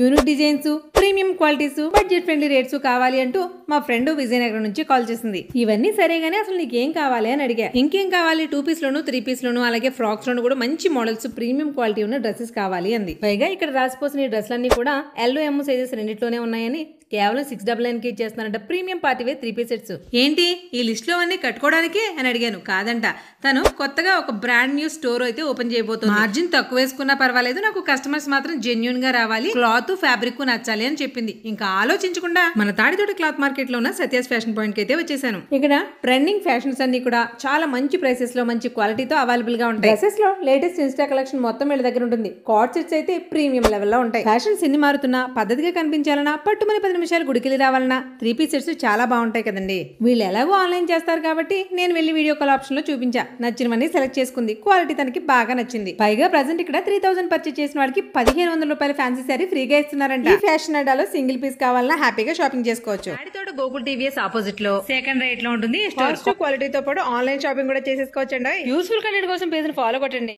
Unique designs, premium qualities, budget friendly rates కావాలి అంటూ మా ఫ్రెండ్ విజయనగరం నుంచి కాల్ చేసింది. ఇవన్నీ సరేగానే అసలు నీకేం కావాలి అని అడిగా. ఇంకేం కావాలి, 2 పీస్ లోను, 3 పీస్ లోను, అలాగే ఫ్రాక్స్ లోను కూడా మంచి మోడల్స్, ప్రీమియం క్వాలిటీ ఉన్న డ్రెస్సెస్ కావాలి అంది. పైగా ఇక్కడ రాసిపోసిన ఈ డ్రెస్లన్నీ కూడా L, M సైజెస్ రెండిట్లోనే ఉన్నాయని కేవలం 699కి ఇచ్చేస్తున్నారంట. Premium partywear 3 piece sets. ఏంటి ఈ లిస్ట్ లో అన్ని కట్టుకోవడానికి అని అడిగాను. కాదంట, తను కొత్తగా ఒక బ్రాండ్ న్యూ స్టోర్ అయితే ఓపెన్ చేయబోతుంది. మార్జిన్ తక్కువ వేసుకున్నా పర్వాలేదు, నాకు కస్టమర్స్ మాత్రం జెన్యూన్ గా రావాలి, క్లాత్ ఫ్యాబ్రిక్ నచ్చాలి అని చెప్పింది. ఇంకా ఆలోచించకుండా మన తాడితోటి క్లాత్ మార్కెట్ లో ఉన్న సత్యాస్ ఫ్యాషన్ పాయింట్ కి అయితే వచ్చేసాను. ఇక్కడ ట్రెండింగ్ ఫ్యాషన్స్ అన్ని కూడా చాలా మంచి ప్రైసెస్ లో మంచి క్వాలిటీతో అవైలబుల్ గా ఉంటాయి. డ్రెసెస్ లో లేటెస్ట్ ఇన్స్టా కలెక్షన్ మొత్తం వీళ్ళ దగ్గర ఉంటుంది. కార్డ్ సెట్స్ అయితే ప్రీమియం లెవెల్ లో ఉంటాయి. ఫ్యాషన్స్ ఎన్ని మారుతున్నా పద్ధతిగా కనిపించాలన్నా, పట్టుమని 10 నిమిషాలు గుడికెళ్ళి రావాలన్నా 3 పీస్ సెట్స్ చాలా బాగుంటాయి కదండి. వీళ్ళు ఎలాగో ఆన్లైన్ చేస్తారు కాబట్టి నేను వెళ్ళి వీడియో కాల్ ఆప్షన్ లో చూపించా. నచ్చినవన్నీ సెలెక్ట్ చేసుకుంది. క్వాలిటీ తనకి బాగా నచ్చింది. పైగా ప్రెసెంట్ ఇక్కడ 3000 పర్చేస్ చేసిన వాడికి 1500 రూపాయల ఫ్యాన్సీ శారీ ఫ్రీగా ఇస్తున్నారంట. ఈ ఫ్యాషన్ అడ్డాలో సింగిల్ పీస్ కావాలన్నా హ్యాపీగా షాపింగ్ చేసుకోవచ్చు. తాడితోట గోకుల్ టీవీఎస్ ఆపోజిట్ లో సెకండ్ రేట్ లో ఉంటుంది. క్వాలిటీతో పాటు ఆన్లైన్ షాపింగ్ కూడా చేసేసుకోవచ్చండి. యూస్ఫుల్ కంటెంట్ కోసం పేజ్ ఫాలో కొట్టండి.